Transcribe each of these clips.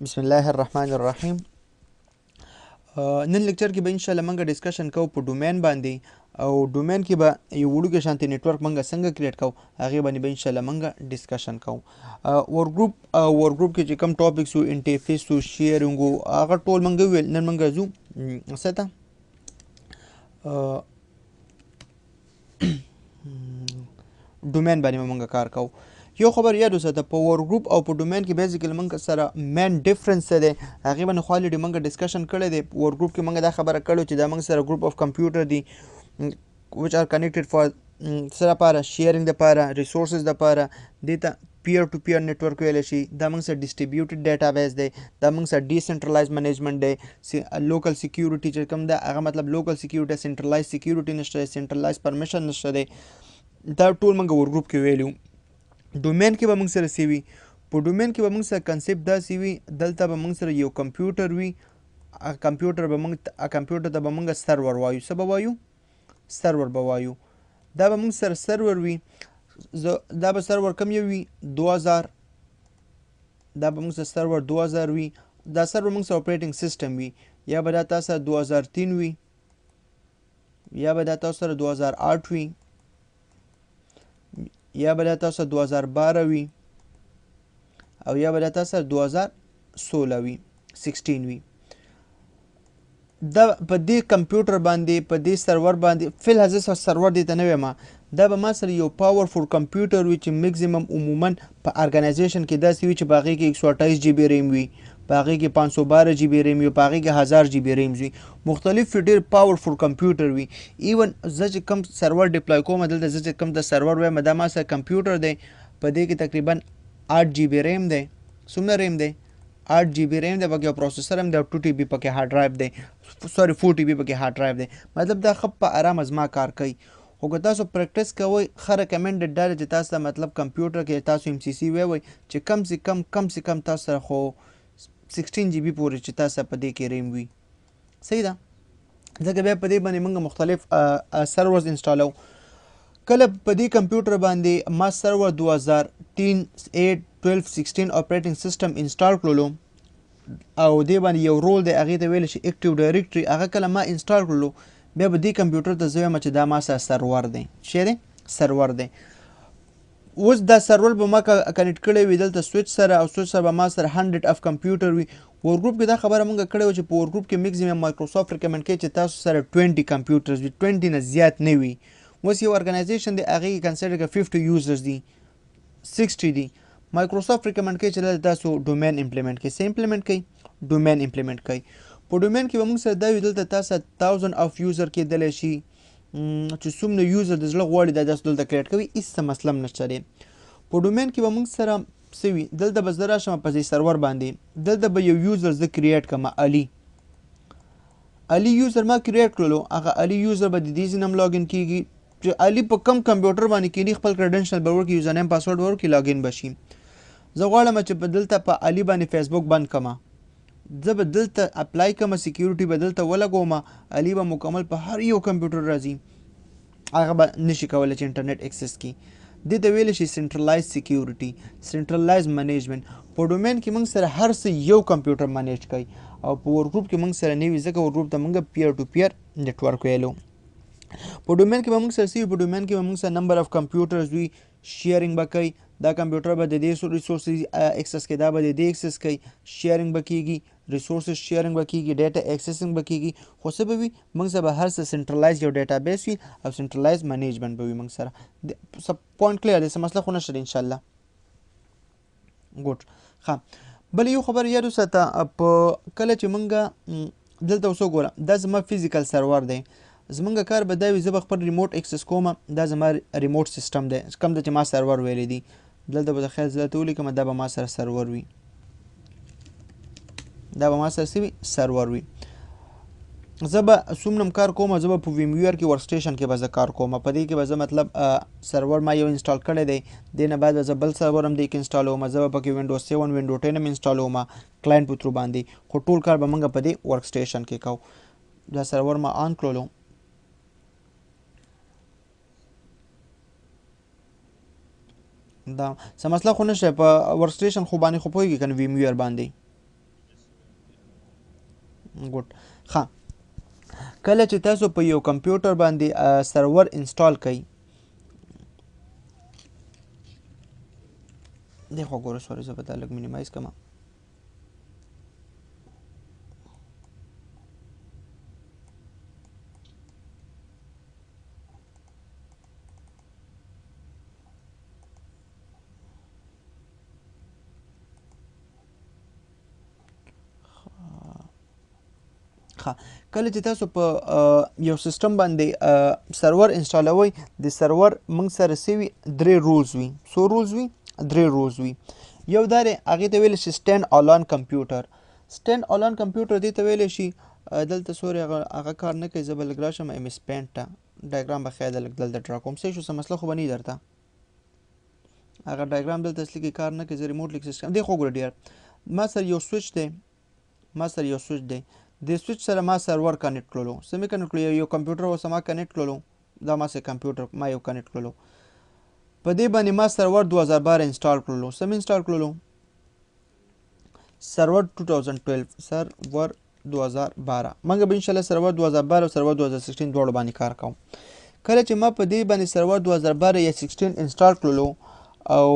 بسم الله الرحمن الرحیم. نن لیکچر کې به ان شاء الله موږ ډسکشن کوو په ډومین باندې او ډومین کې به یو وړوکی شانتي نیټورک موږ څنګه کریټ کوو هغې باندې به ان شاء الله موږ ډسکشن کوو. ورګروپ کې چې کوم ټاپکس وو انټرفیس وو شیرینګ وو هغه ټول موږ ویل. نن موږ ځو څه ته ډومین باندې موږ کار کوو. یو خبر یاد وساته په ور ګروپ او په ډومین کې بیسیکلی موږ سره مین ډیفرنس څه دی هغې باندې خو الریډي موږ ډسکشن کړی دی. ور ګروپ کې موږ دا خبره کړې چې دا موږ سره ګروپ اف کمپیوټر دي which are connected for څه لپاره شیرینګ دپاره ریسورسز دپاره دې ته پیر ټو پیر نیټورک ویلی شي. دا موږ سره ډسټریبیوټډ ډیټابیس دی. دا موږ سره ډیسنټرلایز منیجمنټ دی. لوکل سیکیورټي چې کوم ده هغه مطلب لوکل سیکیورټي سنټرلایز سیکیورټي نشته دی سنټرلایز پرمیشن نشته دی. دا ټول موږ ور ګروپ کې ویلو. ډومین کې به موږ سره سی وي. په ډومین کې به موږ سره کنسپټ داسې وي دلته به موږ سره یو کمپیوټر وي. کمپیوټر ته به موږ سرور وایو. څه به وایو؟ سرور به وایو. دا به موږ سره سرور وي. دا به سرور کم یو وي 2000. دا به موږ سره سرور 2000 وي. دا سرور موږ سره اپریټنګ سیسټم وي. یا به دا تاسو سره 2003 وي یا به دا تاسو سره 2008 وي یا به دا تاسو 2012 وي او یا به دا تاسو 2016 وي 16 وي. دا په دې کمپیوټر باندې په دې سرور باندې فل هزه سرور دی ته نه ویم. دا به ما سره یو پاورفول کمپیوټر وي چې میکزیمم عموما په ارګنایزیشن کې داسې وي چې په هغې کې 128 جی بي ریم وي په هغې کې 512 جی بي ریم وي په هغې کې 1000 جی بي ریم وي. مختلف ډېر پاورفول کمپیوټر وي. ایون زه چې کوم سرور ډپلای کوم دلته زه چې کوم د سرور وایم دا ما سره کمپیوټر دی په دې کې تقریبا 8 جی بي ریم دی. څومره ریم دی؟ 8 جی بي ریم دی. پکې یو پروسیسر هم دی 2 ټي بي پکې هارډ ډرایو دی 4 ټي بي پکې هارډ ډرایو دی. مطلب دا ښه په ارامه زما کار کوي. خو که تاسو پریکټس کوئ ښه ریکمنډډ دا دی چې تاسو ته مطلب کمپیوټر کې تاسو MCSe ووایئ چې کم سے کم تاسو سره خو 16 جی بي پورې چې تاسو په دې کې ریم وي. صحیح ده. ځکه بیا په دې باندې موږ مختلف سرورز انسټالو. کله په دې کمپیوټر باندې ما سرور 2003 8 12 16 اپریټنګ سیسټم انسټال کړلو او دې باندې یو رول دی هغې ته ویلی شي اکټیو ډایرکټري. هغه کله ما انسټال کړلو بیا به دې کمپیوټر ته زه وایم چې دا ما سره سرور دی. شی دی سرور دی. اوس دا سرور به ما کنیکټ کړی وي دلته سویچ سره او سویچ سره به ما سره 100 اف کمپیوټر وي. ور ګروپ کې دا خبره مونږ کړې وه چې په ور ګروپ کې میکزیمم مایکروسافټ ریکمنډ کوي چې تاسو سره 20 کمپیوټرز وي 20 نه زیات نه وي. اوس یو ارګنایزیشن دی هغې کې کنسیډر کړه 50 یوزرز دي 60 دي. مایکروسافټ ریکمنډ کوي چې دلته تاسو ډومین امپلیمنټ کړئ. څه امپلیمنټ کړئ؟ ډومین امپلیمنټ کړئ. په ډومین کې به موږ سره دا وي دلته تاسو 1000 اف یوزر کېدلی شي چې څومره یوزر د زړه غواړي دا تاسو دلته کریټ کوي. هېڅ څه مسله هم نشته دی. په ډومین کې به موږ سره څه وي دلته به زه راشم په دې سرور باندې دلته به یو یوزر زه کریټ کړم علي یوزر ما کریټ کړلو. هغه علي یوزر به د دې ځای نه هم لاګین کېږي چې علي په کم کمپیوټر باندې کینی خپل کریډنشل به ورکړي یوزر نیم پاسورډ به ورکړي لاګین به شي. زه غواړم چې په دلته په علي باندې فیسبوک بند کړم. زه به دلته اپلای کړم سیکیورټي به دلته ولګوم. علي به مکمل په هر یو کمپیوټر راځي. هغه به نشي کولی چې انټرنیټ اکسس کړي. دې ته ویلی شي سنټرلایز سیکیورټي سنټرلایز منیجمنټ. په ډومین کې موږ سره هر څه یو کمپیوټر منیج کوي او په ور ګروپ کې موږ سره نه وي ځکه ور ګروپ ته موږ پیر ټو پیر نیټورک ویلو. په ډومین کې به موږ سره په ډومین کې به موږ سره نمبر اف کمپیوټرز وي شیرینګ به کوي. دا کمپیوټر به د دې ریسورسز اکسس کوي دا به د دې اکسس کوي شیرینګ به کېږي ریسورسز شیرینګ به کېږي ډیټا اکسسینګ به کېږي. خو څه به وي موږ سره به هر څه سنټرلایز یو ډیټابیس وي او سنټرلایز منیجمنټ به وي موږ سره. پوینټ کلیر دی څه مسله خو نشته دی انشاءالله. ګوډ ښه. بل یو خبر یاد وساته په کله چې موږ دلته اوس وګورم دا زما فزیکل سرور دی. زمونږ کار به دا وي زه به خپل ریموټ اکسس کوم. دا زما ریموټ سیسټم دی کوم ده چې ما سرور ویلی دی. دلته به د خیر زه دلته ولیکم دا به ما سره سرور وي. دا به ما سره څه وي سرور وي. زه به څومره کار کوم زه به په ویمویر کې ورکسټیشن کې به زه کار کوم. په دې کې به زه مطلب سرور ما یو انسټال کړی دی. دې نه بعد به زه بل سرور هم دې کې انسټالوم. زه به پکې وینډو 7 وینډو 10 هم انسټالوم کلاینټ په ترو باندې. خو ټول کار به موږ په دې ورکسټیشن کې کوو. دا سرور ما آن کړلو. دا څه مسله خو نشته په ورکسټیشن خو باندې خو پوهېږي که نه ویمویر باندې ګوډ ښه کله چې تاسو په یو کمپیوټر باندې سرور انسټال کړئ دی خو ګوره سوري زه به دا لږ مینیمایز کړم کله چې تاسو په یو سیستم باندې سرور انسټالوئ د سرور موږ سره سوي 3 رولز وي څو رولز وي 3 رولز وي یو دا دی هغې ته ویلی شي سټینډ الان کمپیوټر سټینډ الان کمپیوټر دې ته ویلی شي دلته سوري هغه کار نه کوي زه به لږ راشم ایم اس پینټ ته ډایګرام به ښایي لږ دلته ډرا کوم څه شو څه مسله خو به نه درته هغه ډایګرام دلته اصلي کې کار نه کوي زه ریموټ لیک سیسټم دی خو ګوره ډیر ما سره یو سویچ دی د سویچ سره ما سرور کنیکټ کړلو څه مې کنیکټ کړلو یو کمپیوټر اوس ما کنیکټ کړلو دا ما سره کمپیوټر ما یو کنیکټ کړلو په دې باندې ما سرور 2012 انسټال کړلو څه مې انسټال کړلو سرور 2012 سرور 2012 موږ به ان شاء الله سرور 2012 او سرور 2016 دواړو باندې کار کوم کله چې ما په دې باندې سرور 2012 یا 16 انسټال کړلو او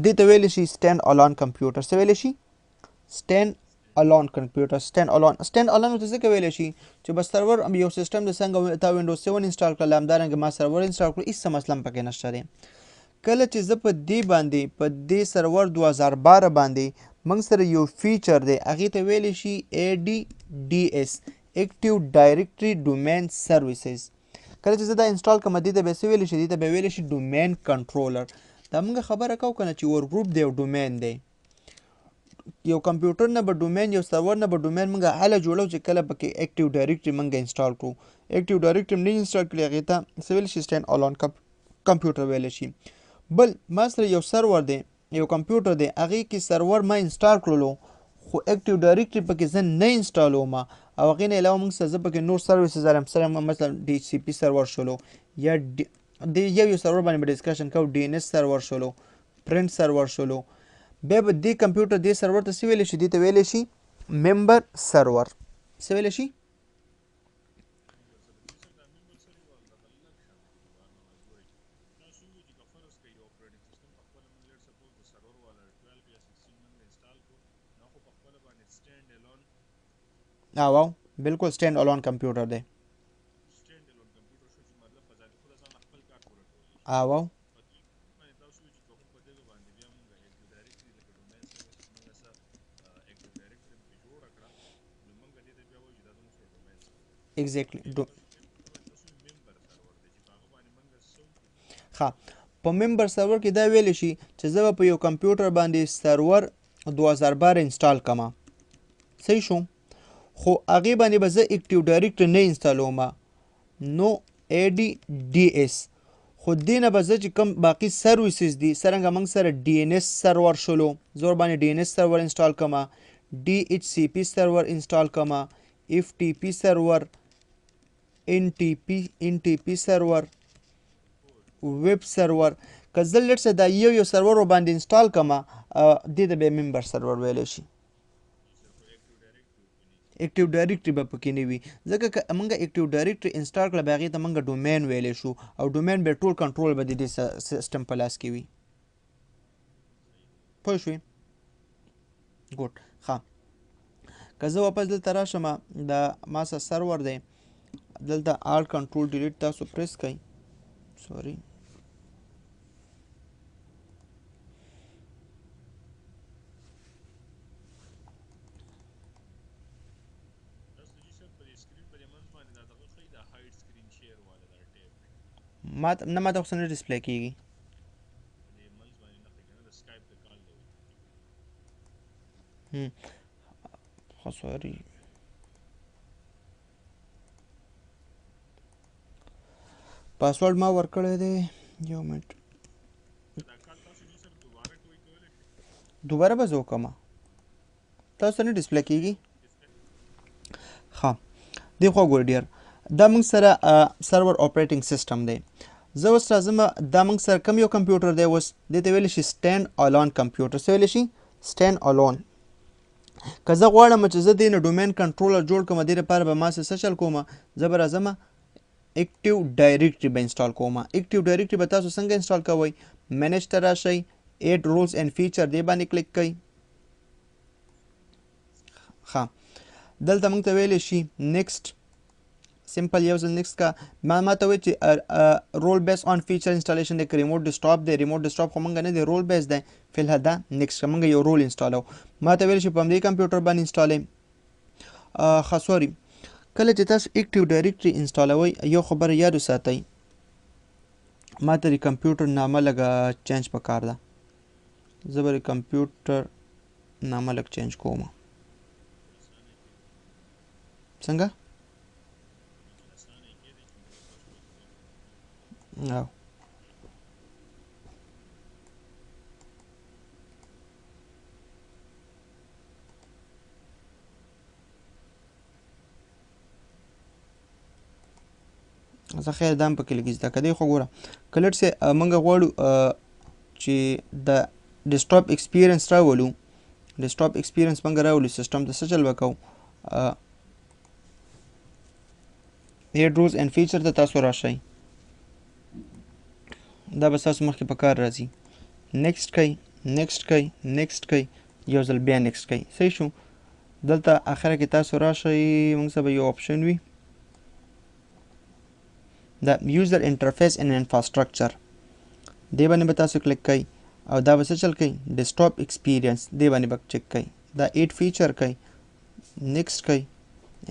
دې ته ویلی شي سټینډ الان کمپیوټر څه ویلی شي سټینډ الان کمپیوټر سټینډ الان ته څه ویلی شي چې بس سرور یو سیسټم د څنګه تا وینډوز 7 انسټال کړل همدارنګه ما سرور انسټال کړو هېڅ مسله هم پکې نشته دی کله چې زه په دې باندې په دې سرور 2012 باندې موږ سره یو فیچر دی هغې ته ویلی شي ADDS اکټیو ډایرکټري ډومین سروسز کله چې زه دا انسټال کړم دې ته به څه ویلی شي دې ته به ویلی شي ډومین کنټرولر دا موږ خبره کوو که نه چې ور ګروپ دی او ډومین دی یو کمپیوټر نه به ډومین یو سرور نه به ډومین موږ هله جوړو چې کله پکې اکټیو ډایرکټري موږ انسټال کړو اکټیو ډایرکټري نه انسټال کړي هغې ته څه ویلی شي سټینډ الان کمپیوټر ویلی شي بل ما سره یو سرور دی یو کمپیوټر دی هغې کې سرور ما انسټال کړلو خو اکټیو ډایرکټري پکې زه نه انسټالوم او هغې نه علاوه موږ سره زه پکې نور سروسز لرم سره مثلا DHCP سرور شولو یا د یو سرور باندې به ډسکشن کوو DNS سرور شولو پرنټ سرور شولو بیا به دې کمپیوټر دې سرور ته څه ویلی شي دې ته ویلی شي ممبر سرور څه ویلی شي واو بالکل سټینډ الان کمپیوټر دی واو exactly ښه په ممبر سرور کې دا ویلی شي چې زه به په یو کمپیوټر باندې سرور 2012 انسټال کړم صحیح شو خو هغې باندې به زه اکټیو ډایرکټري نه انسټالوم نو ADDS خو دې نه به زه چې کوم باقي سروسز دي څرنګه موږ سره DNS سرور شولو زه ورباندې DNS سرور انسټال کړم DHCP سرور انسټال کړم FTP سرور NTP سرور ویب سرور که زه لټ څه دا یو سرور ورباندې انسټال کړم دې ته به ممبر سرور ویلی شي اکټیو ډایرکټري به پکې نه وي ځکه که موږ اکټیو ډایرکټري انسټال کړه بیا هغې ته موږ ډومین ویلی شو او ډومین به ټول کنټرول به د دې سیسټم په لاس کې وي پوه شوې ګوډ ښه که زه واپس دلته راشم دا ما سره سرور دی دلته آل کنټرول ډیلیټ تاسو پریس کړئ سوري نه ماته خو څه نه ډسپلی کېږي خو سوري پاسورډ ما ورکړی دی یو منټ دوباره به زه وکړم تاسو نه ډسپلی کېږي ښه دې خوا ګورئ ډیر دا موږ سره سرور اپریټنګ سیسټم دی زه اوس راځم دا موږ سره کوم یو کمپیوټر دی اوس دې ته ویلی شي سټینډ الان کمپیوټر څه ویلی شي سټینډ الان که زه غواړم چې زه دې نه ډومین کنټرولر جوړ کړم دې لپاره به ما څه چل کومه زه به راځم اکټیو ډایرکټري به انسټال کوم اکټیو ډایرکټري به تاسو څنګه انسټال کوئ مینیج ته راشئ ایډ رولز اینډ فیچر دې باندې کلیک کړئ ښه دلته موږ ته ویلی شي نیکسټ سمپل یو ځل نیکسټ کا ما ته وایي چې رول بیس آن فیچر انسټالیشن دی که ریموټ ډیسکټاپ دی ریموټ ډیسکټاپ خو موږ نه دی رول بیس دی فلحال دا نیکسټ که موږ یو رول انسټالو ما ته ویلی شي په همدې کمپیوټر باندې انسټالوي ښه سوري کله چې تاسو اکټیو ډایرکټري انسټالوئ یو خبره یاد وساتئ ما ته د کمپیوټر نامه لږه چینج پکار ده زه به د کمپیوټر نامه لږ چینج کوم څنګه او زه خیر دا هم پکې لږ زده که دی خو ګوره که لټ سې موږ غواړو چې د ډیسکټاپ ایکسپیرینس راولو ډیسکټاپ ایکسپیرینس موږ راولو سیسټم ته څه چل به کوو ایډ رولز اینډ فیچر ته تاسو راشئ دا به ستاسو مخکې په کار راځي نیکسټ کوئ نیکسټ کوئ نیکسټ کوئ یو ځل بیا نیکسټ کوئ صحیح شو دلته اخره کې تاسو راشئ موږ سره به یو آپشن وي د یوزر انټرفیس ان انفراسټرکچر دې باندې به تاسو کلیک کوئ او دا به څه چل کوئ ډیسکټاپ ایکسپیرینس دې باندې به چک کوئ دا ایډ فیچر کوئ نیکسټ کوئ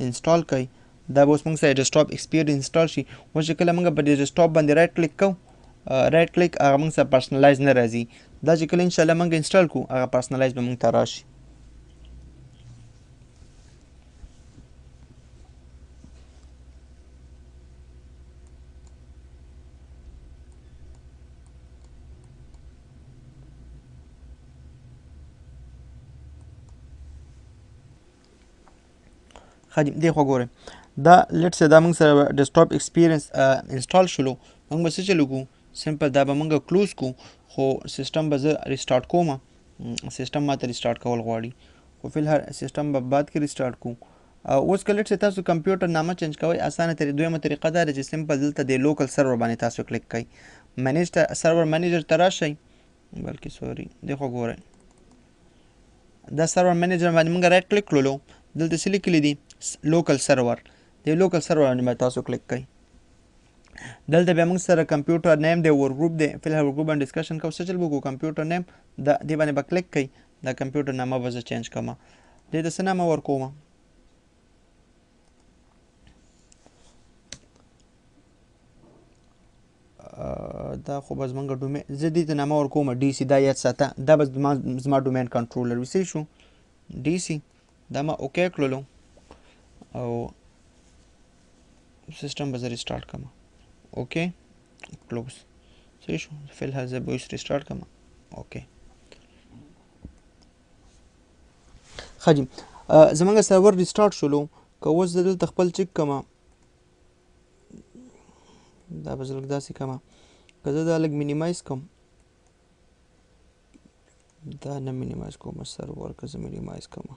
انسټال کوئ دا به اوس موږ سره ډیسکټاپ ایکسپیرینس انسټال شي اوس چې کله موږ په دې ډیسکټاپ باندې رایټ کلیک کوو رایټ کلیک هغه موږ سره پرسنلایز نه راځي دا چې کله انشاءالله موږ انسټال کوو هغه پرسنلایز به موږ ته راشي دی خو ګورئ دا لیټ سه دا موږ سره ډیسکټاپ ایکسپیرینس انسټال شولو موږ به څه چلو کوو سمپل دا به موږ کلوز کوو خو سیسټم به زه ریسټارټ کوم سیسټم ماته ریسټارټ کول غواړي خو فلحال سیسټم به بعد کې ریسټارټ کوو اوس که لیټ سه تاسو کمپیوټر نامه چینج کوئ اسانه دویمه طریقه دا ده چې سمپل دلته د لوکل سرور باندې تاسو کلیک کوئ منیج ته سرور منیجر ته راشئ بلکې سوري دی خو ګورئ دا سرور منیجر باندې موږ رایټ کلیک کړلو دلته څه لیکلي دي لوکل سرور د لوکل سرور باندې تاسو کلیک کوئ دلته بیا موږ سره کمپیوټر نیم دی ور ګروپ دی فلحال ور ګروپ باندې ډسکشن کوو څه چل به کوو کمپیوټر نیم دې باندې به کلیک کوئ دا کمپیوټر نامه به زه چینج کوم دې ته څه نامه ورکوم دا خو به زمونږ ډومین زه دې ته نامه ورکوم ډي سي دا یاد ساته دا به زما ډومین کنټرولر وي صحیح شو ډي سي دا ما اوکې کړلو او سیسټم به زه ریسټارټ کړم اوکې کلوز صحیح شو فلحال زه به اوس ریسټارټ کړم اوکې ښه جي زمونږ سرور ریسټارټ شولو که اوس زه دلته خپل چک کړم دا به زه لږ داسې کړم که زه دا لږ مینیمایز کړم دا نه مینیمایز کوم سرور که زه مینیمایز کړم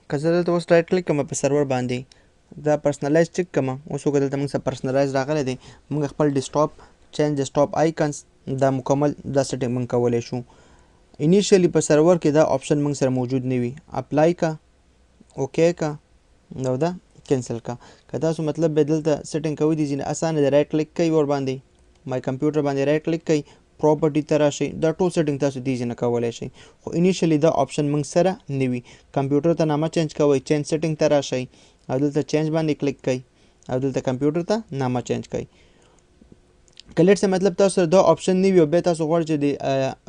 که زه دلته اوس رایټ کلیک کوم په سرور باندې دا پرسنلایز چک کوم اوس وګورئ دلته موږ سره پرسنلایز راغلی دی موږ خپل ډیسکټاپ چینج ډیسکټاپ آیکنز دا مکمل دا سیټینګ موږ کولی شو انیشیلی په سرور کې دا آپشن موږ سره موجود نه وي اپلای کا اوکې کا نو دا کینسل کا که تاسو مطلب به دلته سیټینګ کوئ دي ځینې اسانه دی رایټ کلیک کوئ ور باندې مای کمپیوټر باندې رایټ کلیک کوئ پراپرټي ته راشئ دا ټول سیټینګ تاسو دې ځینې کولی شئ خو انیشیلی دا آپشن موږ سره نه وي کمپیوټر ته نامه چینج کوئ چینج سیټینګ ته راشئ او دلته چینج باندې کلیک کوئ او دلته کمپیوټر ته نامه چینج کوئ که لیټ سه مطلب تاسو دا آپشن نه وي او بیا تاسو غواړئ چې د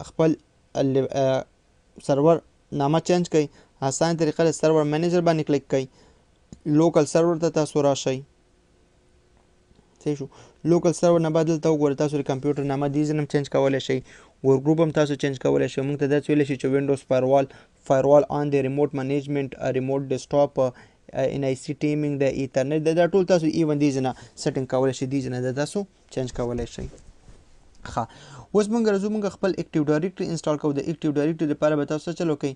خپل سرور نامه چینج کوئ آسان طریقه د سرور منیجر باندې کلیک کوئ لوکل سرور ته تاسو راشئ صحیح شو لوکل سرور نه بعد دلته وګورئ تاسو د کمپیوټر نامه دې ځین هم چینج کولی شئ ور ګروپ هم تاسو چینج کولی شئ موږ ته داسې ویلی شي چې وینډوز فایروال آن دی ریموټ منیجمنټ ریموټ ډیسکټاپ NIC ټیمینګ د ایترنیټ دا ټول تاسو ایون دې ځینه سیټینګ کولی شئ دې ځینه د تاسو چینج کولی شئ ښه اوس موږ راځو موږ خپل اکټیو ډایرکټري انسټال کوو د اکټیو ډایرکټري لپاره به تاسو چلو کوئ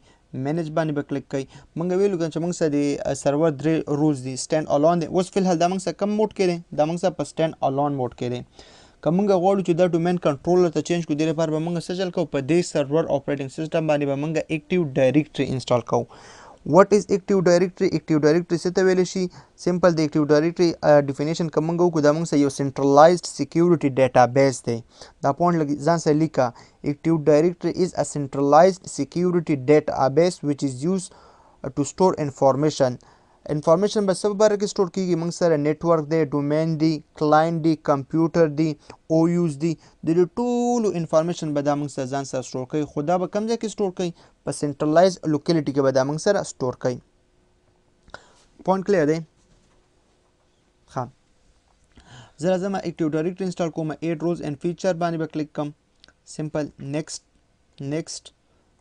مینج باندې به کلیک کوئ موږ ویلو که چې موږ سره د سرور 3 رولز دي سټینډ الون دی اوس فلحال دا موږ سره کم موډ کې دی دا موږ سره په سټینډ الون موډ کې دی که موږ غواړو چې دا ډومین کنټرولر ته چینج کړو دې لپاره به موږ څه چل کوو په دې سرور اپریټنګ سیسټم باندې به موږ اکټیو ډایرکټري انسټال کوو What is Active Directory? Active Directory څه ته ویلی شي سمپل د Active Directory ډیفینیشن که موږ وکړو دا موږ سره یو سنټرلایزډ سیکیورټي ډیټابیس دی دا پوینټ ځان سره لیکه Active Directory is a centralized security database which is used to store information انفارمیشن به څه په باره کې سټور کیږي موږ سره نیټورک دی ډومین دی کلاینټ دی کمپیوټر دی او یوز دی د دې ټولو انفارمیشن به دا موږ سره ځان سره سټور کوي خو دا به کوم ځای کې سټور کوي په سنټرلایز لوکیلیټي کې به دا موږ سره سټور کوي پوینټ کلیر دی ښه زه راځم اکټیو ډایرکټري انسټال کوم ایډ رولز اینډ فیچر باندې به کلیک کوم سمپل نیکسټ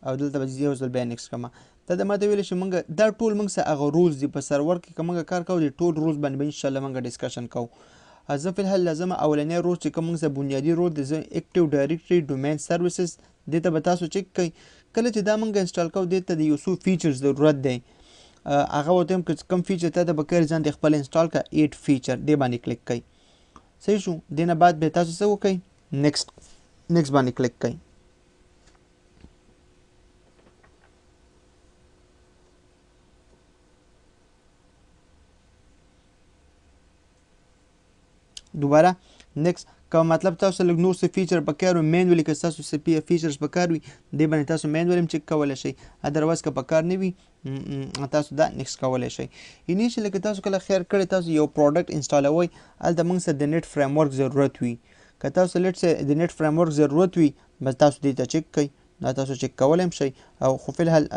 او دلته به یو ځل بیا نیکسټ کوم دا د ماته ویلی چې موږ دا ټول موږ سره هغه رولز دي په سرور کې که موږ کار کوو د ټول رولز باندې به انشاءالله موږ ډسکشن کوو زه فلحال لازم اولنی رول چې کوم موږ سره بنیادي رول دی زه اکټیو ډایرکټري ډومین سروسز دې ته به تاسو چک کوئ کله چې دا موږ انسټال کوو دې ته د یو څو فیچرز ضرورت دی هغه ورته هم که کوم فیچر ته د بکر ځان د خپل انسټال کا 8 فیچر دې باندې کلیک کوئ صحیح شو دې نه بعد به تاسو څه وکئ نیکسټ باندې کلیک کوئ دوباره نیکسټ که مطلب تاسو لږ نور څه فیچر پکار وي مینولي که تاسو څه فیچرز پکار وي دې باندې تاسو مینولي هم چک کولی شئ ادروایز که پکار نه وي تاسو دا نیکسټ کولی شئ انیشلی که تاسو کله خیر کړی تاسو یو پروډکټ انسټالوئ هلته موږ سره د نیټ فریم ورک ضرورت وي که تاسو لیټ سه د نیټ فریم ورک ضرورت وي بس تاسو دې ته چک کوئ دا تاسو چک کولی هم شئ او خو فلحال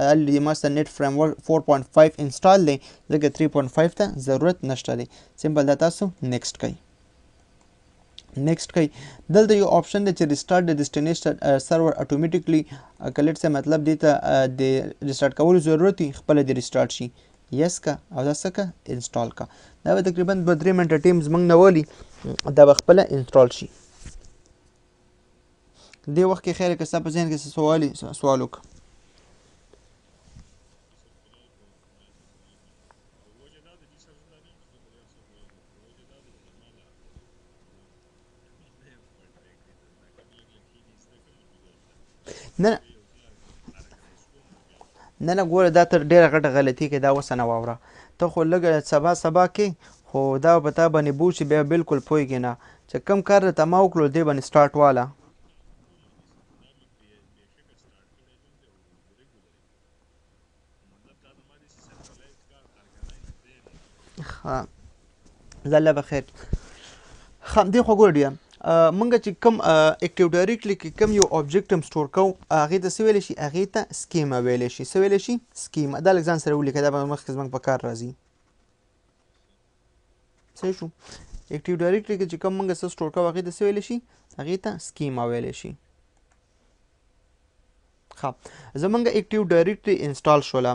ما سره نیټ فریم ورک 4.5 انسټال دی ځکه 3.5 ته ضرورت نشته دی سمپل دا تاسو نیکسټ کوئ نیکسټ کوي دلته یو آپشن دی چې ریسټارټ د ډیسټینیشن سرور اتوماتیکلی کلیټ څه مطلب دی ته د ریسټارټ کولو ضرورت وي خپله د ریسټارټ شي یس که او دا څه که انسټال که دا به تقریبا 2-3 منټه ټیم زموږ نه ولي دا به خپله انسټال شي دې وخت کې خیر که ستا په ذهن کې څه سوال وکړه نه ګوره دا تر ډېره غټه غلطي کې دا اوس نه واوره ته خو لږه سبا کې خو دا په تا باندې بوج چې بیا بالکل پوهېږې نه چې کوم کار درته ما وکړو دې باندې سټارټ واله ښه زه الله بخیر ښه دې خو ګوره ډیه موږ چې کوم اکټیو ډایرکټري کې کوم یو آبجیکټ هم سټور کوو هغې ته څه ویلی شي هغې ته سکیما ویلی شي څه ویلی شي سکیما دا لږ ځان سره ولیکه دا به مخکې زموږ په کار راځي صحیح شو اکټیو ډایرکټري کې چې کوم موږ څه سټور کوو هغې ته څه ویلی شي هغې ته سکیما ویلی شي ښه زموږ اکټیو ډایرکټري انسټال شوله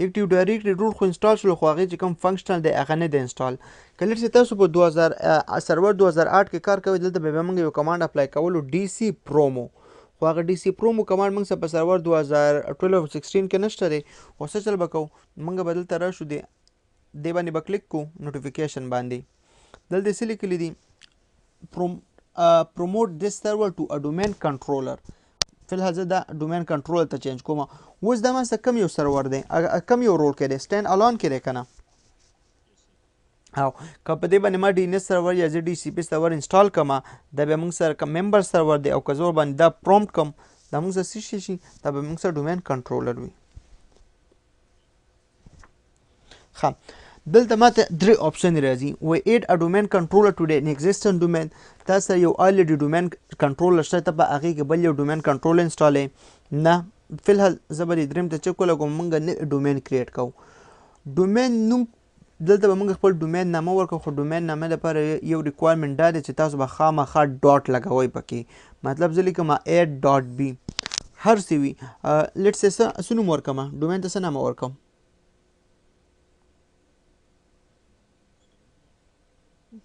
اکټیو ډایرکټري ټول خو انسټال شول خو هغې چې کوم فنکشنل دی هغه نه دی انسټال کله چې تاسو په سرور 2008 کې کار کوئ دلته به موږ یو کمانډ اپلای کولو DC پرومو خو هغه DC پرومو کمانډ موږ سره په سرور 2012-16 کې نشته دی خو څه چل به کوو موږ به دلته راشو دې باندې به کلیک کوو نوټیفیکیشن باندې دلته څه لیکلي دي promote this server to a domain controller فلحال زه دا ډومین کنټرول ته چینج کوم اوس دا ما سره کم یو سرور دی کم یو رول کې دی سټینډ الون کې دی که نه او که په دې باندې ما DNS سرور یا زه DCP سرور انسټال کړم دا بیا موږ سره که ممبر سرور دی او که زه ورباندې دا پرومپټ کړم دا موږ سره څه شي دا به موږ سره ډومین کنټرولر وي ښه دلته ماته 3 آپشن راځي و اډ ا ډومین کنټرولر ټو ان ایگزیسټنټ ډومین تاسو یو الریډي ډومین کنټرولر شته ته په هغې کې بل یو ډومین کنټرولر انسټالوئ نه فلحال زه به دې دریم ته چک ولګوم موږ نه ډومین کریټ کوو ډومین نوم دلته به موږ خپل ډومین نامه ورکړو خو ډومین نامه لپاره یو ریکوایرمنټ دا دی چې تاسو به خامخا ډاټ لګوئ پکې مطلب زه لیکم a.b هر څه وي لیټس سې څه نوم ورکړم ډومین ته څه نامه ورکړم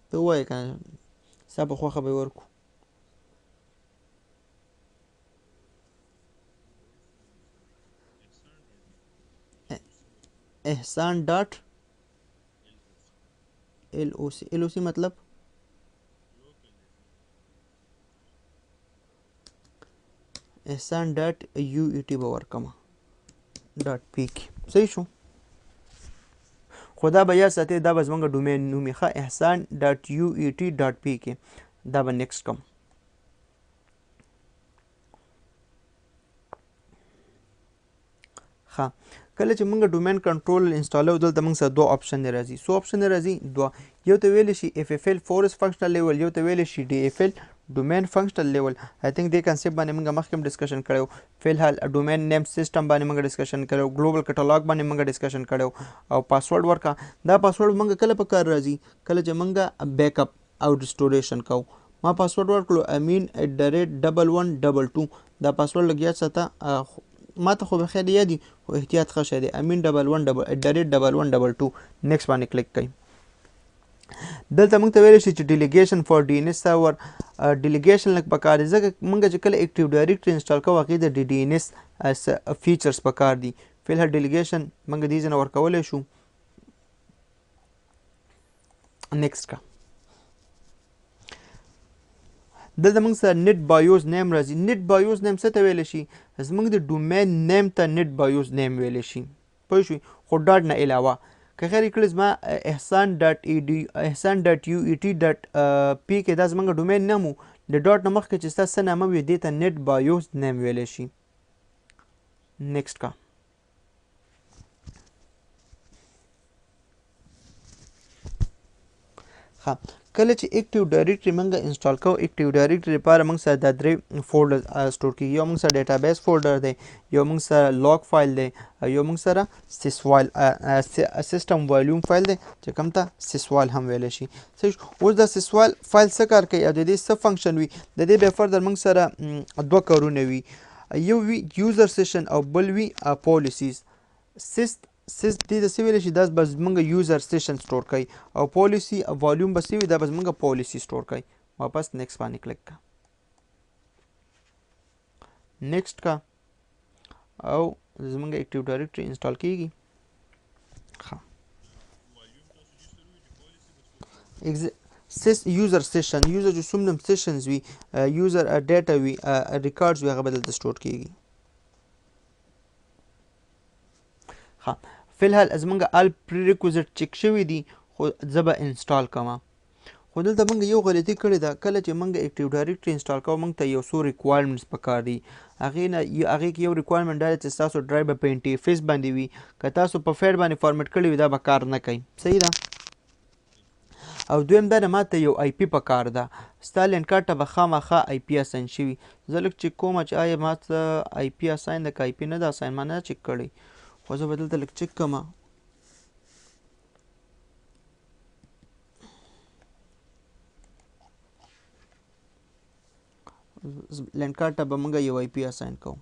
ته ووایې که نه ستا په خوښه به یې ورکړو احسان ډاټ LOC مطلب احسان ډاټ UET به ورکړم ډاټ پی کې صحیح شو خو دا به یاد ساتئ دا به زموږ ډومین نوم وي ښه احسان ډاټ UET ډاټ پی کې دا به نیکسټ کړم ښه کله چې موږ ډومین کنټرول انسټالو دلته موږ سره دوه آپشن راځي څو آپشن راځي دوه یو ته ویلی شي FFL فورس فنکشنل لیول یو ته ویلی شي DFL ډومین فنکشنل لیول آی تھنک دې کنسپټ باندې موږ مخکې هم ډسکشن کړی فی الحال ډومین نیم سیسټم باندې موږ ډسکشن کړی ګلوبل کټالاګ باندې موږ ډسکشن کړی او پاسورډ ورکا دا پاسورډ موږ کله په کار راځي کله چې موږ بیک اپ او ریسټوریشن کوو ما پاسورډ ورکړو amin@1122 دا پاسورډ لګیا ساته ما ته خو بخیر یادي خو احتیاط ښه شی دی amin1122 نیکسټ باندې کلیک کړئ دلته موږ ته ویلی شي چې ډیلیګیشن فار DNS سرور ډیلیګیشن لږ پکار دی ځکه موږ چې کله اکټیو ډایرکټري انسټال کوو هغې د DNS فیچرز پکار دي فی الحال ډیلیګیشن موږ دې ځای نه ورکولی شو نیکسټ کا دلته موږ سره نیټ بایوز نیم راځي نیټ بایوز نیم څه ته ویلی شي زموږ د ډومین نیم ته نیټ بایوز نیم ویلی شي پوه شوي خو ډاټ نه علاوه که خیر یې کړي زما احسان ډاټ UET ډاټ پی کې دا زموږ ډومین نیم و د ډاټ نه مخکې چې ستا څه نامه وي دې ته نیټ بایوز نیم ویلی شي نیکسټ کا ښه کله چې اکټیو ډایرکټري موږ انسټال کوو اکټیو ډایرکټري لپاره موږ سره دا درې فولډر سټور کېږي یو موږ سره ډیټابیس فولډر دی یو موږ سره لاګ فایل دی یو موږ سره سیسټم وایلیوم فایل دی چې کوم ته سیسوال هم ویلی شي اوس دا سیسوال فایل څه کار کوي او د دې څه فنکشن وي د دې بیا فردر موږ سره دوه کارونه وي یو وي یوزر سیشن او بل وي پالیسیز دې ته څه ویلی شي دا به زموږ یوزر سیشن سټور کوي او پالیسي والیوم به څه وي دا به زموږ پالیسي سټور کوي واپس نیکسټ باندې کلیک کا نیکسټ کا او زموږ اکټیو ډایرکټري انسټال کیږي ښه یوزر سیشن یوزر چې څومره سیشنز وي یوزر ډیټا وي ریکارډز وي هغه به دلته سټور کیږي ښه فی الحال زموږ ال پری ریکوزټ چک شوي دي خو زه به انسټال کوم خو دلته موږ یو غلطي کړې ده کله چې موږ اکټیو ډایرکټري انسټال کوو موږ ته یو څو ریکوایرمنټس پکار دي هغې کې یو ریکوایرمنټ دا دی چې ستاسو ډرایو به په انټرفیس باندې وي که تاسو په فیډ باندې فارمیټ کړی وي دا به کار نه کوي صحیح ده او دویم دا ده ما ته یو آی پی پکار ده ستا لینډ کارډ ته به خامخا آی پی اساین شوي زه لږ چک کوم چې آیا ما ته آی پی اساین ده که آی پی نه ده اساین ما نه چک کړی خو زه به دلته لږ چک کوم لینډ کارډ ته به موږ یو آی پی اساین کوو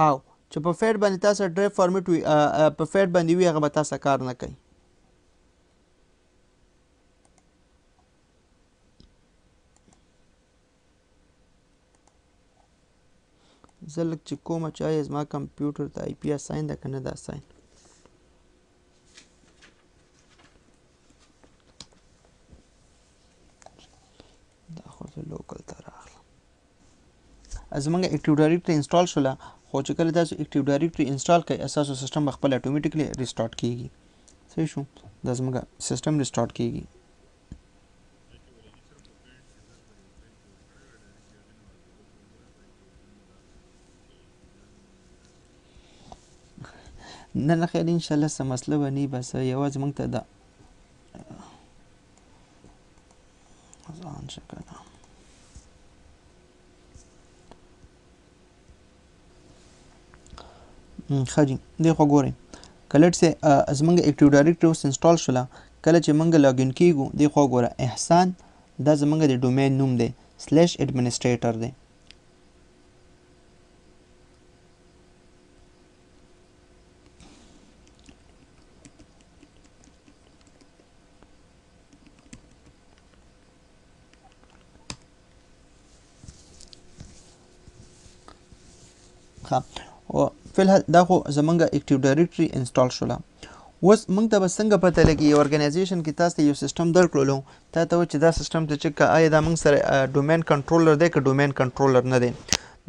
او چې په فیډ باندې تاسو ډرایو فارمیټ وي په فیډ باندې وي هغه به تاسو کار نه کوي زه لږ چې کومه چې آیا زما کمپیوټر ته آی پی اساین ده که نه ده اساین دا خو زه لوکل ته راغلم زموږ اکټیو ډایرکټري انسټال شوله خو چې کله تاسو اکټیو ډایرکټري انسټال کوئ ستاسو سیسټم به خپل اټومیټیکلی ریسټارټ کیږي صحیح شو دا زموږ سیسټم ریسټارټ کیږي نه نه خیر انشاءالله څه مسله به نه وي بس یوازې موږ ته دا ښه جي دې خو ګورئ کله چې زمونږ اکټیو ډایرکټري اوس انسټال شوله کله چې موږ لاګین کیږو دې خوا ګوره احسان دا زمونږ د ډومین نوم دی سلیش ایډمنسټریټر دی ښه فی الحال دا خو زمونږ اکټیو ډایرکټري انسټال شوله اوس موږ ته به څنګه پته لګي یو ارګنایزیشن کې تاسو ته یو سیسټم درکړلو تا ته چې دا سیسټم ته چک آیا دا موږ سره ډومین کنټرولر دی که ډومین کنټرولر نه دی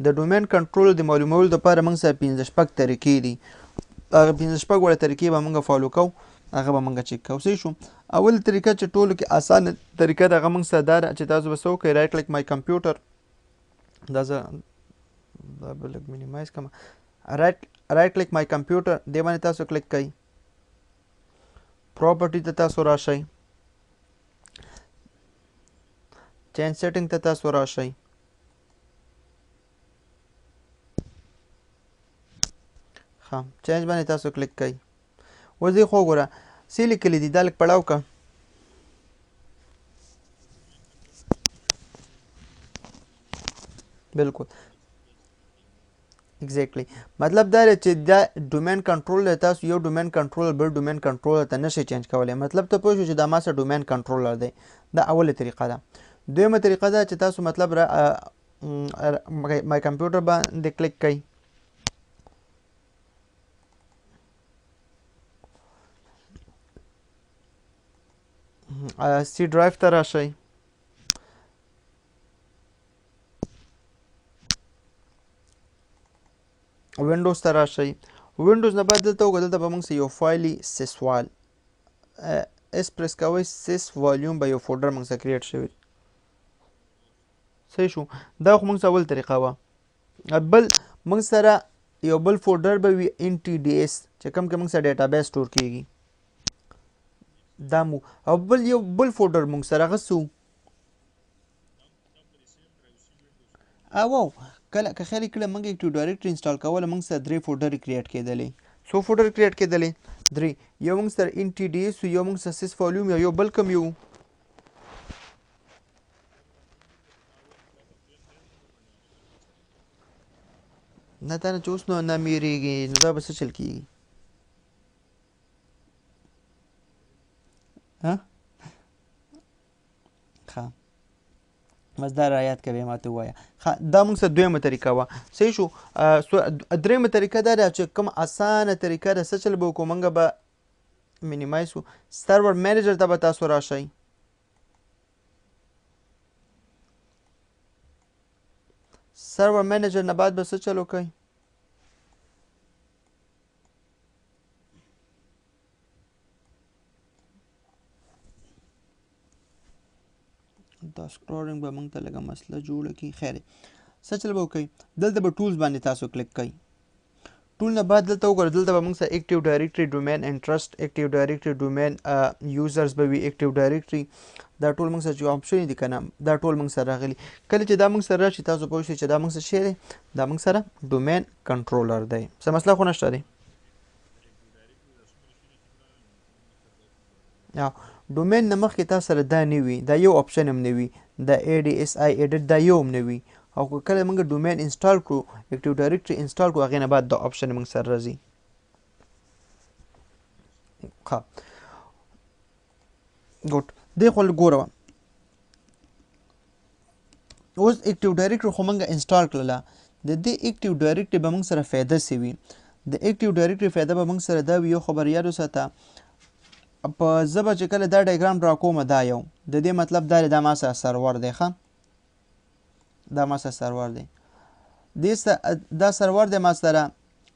د ډومین کنټرولر د معلومولو دپاره موږ سره 15 طریقې دي هغه 15 وړه طریقې به موږ فالو کوو هغه به موږ چک کوو صحیح شو اول طریقه چې ټولو کې اسانه طریقه د هغه موږ سره دا چې تاسو به څه وکړئ رایټ کلیک مای کمپیوټر دا زه دا به لږ مینیمایز کړم رایټ کلیک مای کمپیوټر دې باندې تاسو کلیک کوئ پراپرټي ته تاسو راشئ چینج سیټینګ ته تاسو راشئ ښه چینج باندې تاسو کلیک کوئ اوس دې خو وګوره څه لیکلي دي دا لږ پړاو که بالکل ایگزیکټلی مطلب دا دی چې دا ډومین کنټرولر تاسو یو ډومین کنټرولر بل ډومین کنټرولر ته نشئ چینج کولی مطلب ته پوه شو چې دا ما سره ډومین کنټرولر دی دا اوله طریقه ده دویمه طریقه ده چې تاسو مطلب مای کمپیوټر باندې کلیک کوئ سی ډرایو ته راشئ وینډوز ته راشئ وینډوز نه بعد دلته وګورئ دلته به موږ یو فایل سیسوال اس پریس کوئ سیس والیوم به یو فولډر موږ سره کریټ شوی صحیح شو دا خو موږ سره اول طریقه وه بل موږ سره یو بل فولډر به وي ان ټي ډي اس چې کوم کې موږ سره ډیټابیس سټور کیږي دا مو او بل یو بل فولډر موږ سره هغه څه او کله که خیر کله موږ اکټیو ډایرکټري انسټال کوله موږ سره 3 فولډر کریټ کېدلې څو فولډر کریټ کېدلې 3 یو موږ سره ان ټي ډي اس یو موږ سره سیس والیوم یو بل کوم یو نه تا نه چې اوس نو نه میرېږي نو دا به څه چل کېږي ښه بس دا رعایت کوي ما ته ووایه دا موږ سره دویمه طریقه وه صحیح شو درېیمه طریقه دا ده چې کوم اسانه طریقه ده څه چل به وکړو موږ به مینیمایز کړو سرور مینیجر ته به تاسو راشئ سرور مینیجر نه بعد به څه چل وکئ دا سکرولینګ به موږ ته لږه مسله جوړه کړي خیر څه چل به وکئ دلته به ټولز باندې تاسو کلیک کوئ ټول نه بعد دلته وګورئ دلته به موږ سره اکټیو ډایرکټري ډومین انټرسټ اکټیو ډایرکټري ډومین یوزرز به وي اکټیو ډایرکټري دا ټول موږ سره چې آپشن دي که نه دا ټول موږ سره راغلي کله چې دا موږ سره راشي تاسو پوه شئ چې دا موږ سره شی دی دا موږ سره ډومین کنټرولر دی څه مسله خو نشته دی ډومین نه مخکې تا سره دا نه وي دا یو آپشن هم نه وي د ADSI ایډیټ دا یو هم نه وي او که کله موږ ډومین انسټال کړو اکټیو ډایرکټري انسټال کړو هغې نه بعد دا آپشن موږ سره راځي ښه ګوډ دې خو ګوره اوس اکټیو ډایرکټري خو موږ انسټال کړله د دې اکټیو ډایرکټري به موږ سره فایده څه وي د اکټیو ډایرکټري فایده به موږ سره دا وي یو خبر یاد وساته په زه به چې کله دا ډایګرام ډرا کوم دا یو د دې مطلب دا دی دا ما سره سرور دی ښه دا ما سره سرور دی دا سرور دی ما سره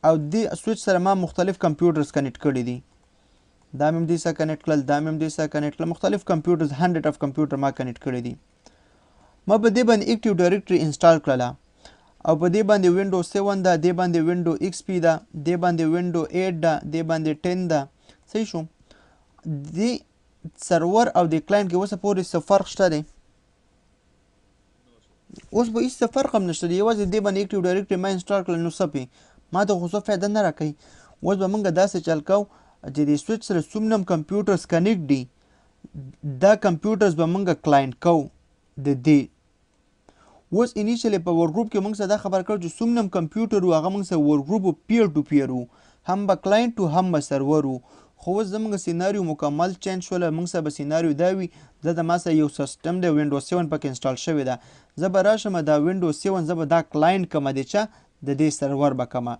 او دې سویچ سره ما مختلف کمپیوټرز کنیکټ کړي دي دا مې هم دې سره کنیکټ کړل دا مې هم دې سره کنیکټ کړل مختلف کمپیوټرز 100 اف کمپیوټر ما کنیکټ کړي دي ما په دې باندې اکټیو ډایرکټري انسټال کړله او په دې باندې وینډو 7 ده دې باندې وینډو XP ده دې باندې وینډو 8 ده دې باندې 10 ده صحیح شو د سرور او د کلاینټ کې اوسه پورې څه فرق شته دی اوس به هېڅ څه فرق هم نشته دی یوازې دې باندې اکټیو ډایرکټري ما انسټال کړل نو څه پې ما ته خو څه فایده نه راکوي. اوس به موږ داسې چل کوو چې د سویچ سره څومره کمپیوټرز کنیکټ دي دا کمپیوټرز به موږ کلاینټ کوو د دې. اوس انیشلی په ورګروپ کې موږ سره دا خبر کړو چې څومره کمپیوټر و هغه موږ سره ورګروپ پیر ټو پیر و، هم به کلاینټ و هم به سرور و. خو اوس زموږ سیناریو مکمل چینج شوله. موږ سره به سیناریو دا وي د ما سره یو سیسټم دی وینډوز 7 پکې انسټال شوی ده. زه به راشم دا وینډوز 7 زه به دا کلاینټ کومه د چا د دې سرور به کومه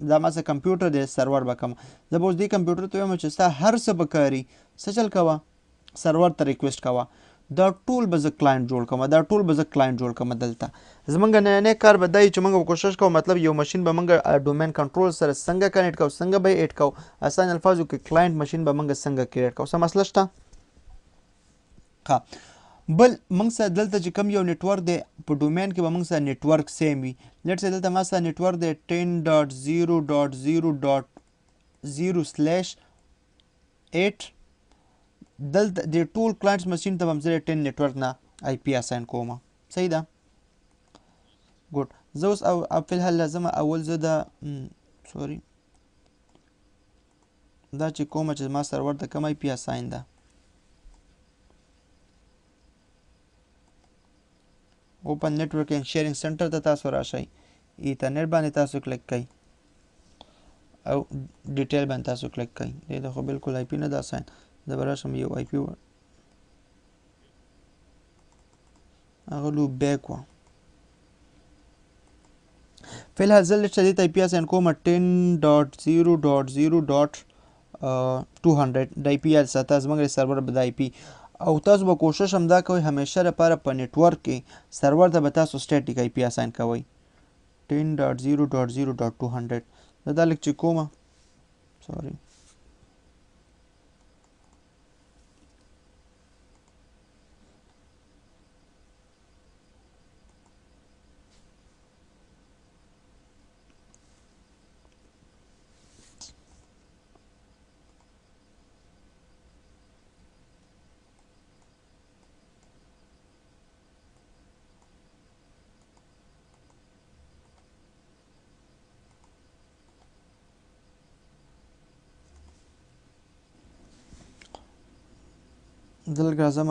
دا ما سره کمپیوټر د سرور به کومه. زه به اوس دې کمپیوټر ته وایم چې ستا هر څه به کاري څه چل کوه سرور ته ریکویسټ کوه. دا ټول به زه کلاینټ جوړ کوم دلته. زمونږ نننی کار به دا وي چې موږ به کوشش کوو مطلب یو مشین به موږ ډومین کنټرول سره څنګه کنیکټ کوو، څنګه به یې ایډ کوو، اسان الفاظو کې کلاینټ مشین به موږ څنګه کریټ کوو. څه مسله شته؟ ښه بل موږ سره دلته چې کوم یو نیټورک دی په ډومین کې به موږ سره نیټورک سیم وي. لیټ سه دلته ما سره نیټورک دی 10.0.0.0/8 دلته د ټول کلاینټس مشین ته به هم زه 10 نیټورک نه آی پی اساین کوم. صحیح ده؟ ګوډ. زه اوس فی الحال لازمه اول زه دا سوري دا چې کومه چې ما سرور ته کوم آی پی اساین ده اوپن نیټورک اینډ شیرینګ سنټر ته تاسو راشئ، ایترنیټ باندې تاسو کلیک کړئ او ډیټیل باندې تاسو کلیک کړئ. دا خو بالکل آی پی نه ده اساین. زه به راشم یو آی پی هغه لوپ بیک وه. فی الحال زه لږ دې ته آی پی اساین کوم 10.0.0.200 د آی پی یاد ساته زموږ سرور به د آی پی او تاسو به کوشش هم دا کوئ همیشه لپاره په نیټورک کې سرور ته به تاسو سټیټیک آی پی اساین کوئ 10.0.0.200. دا لږ چې کومه سوري دلته راځم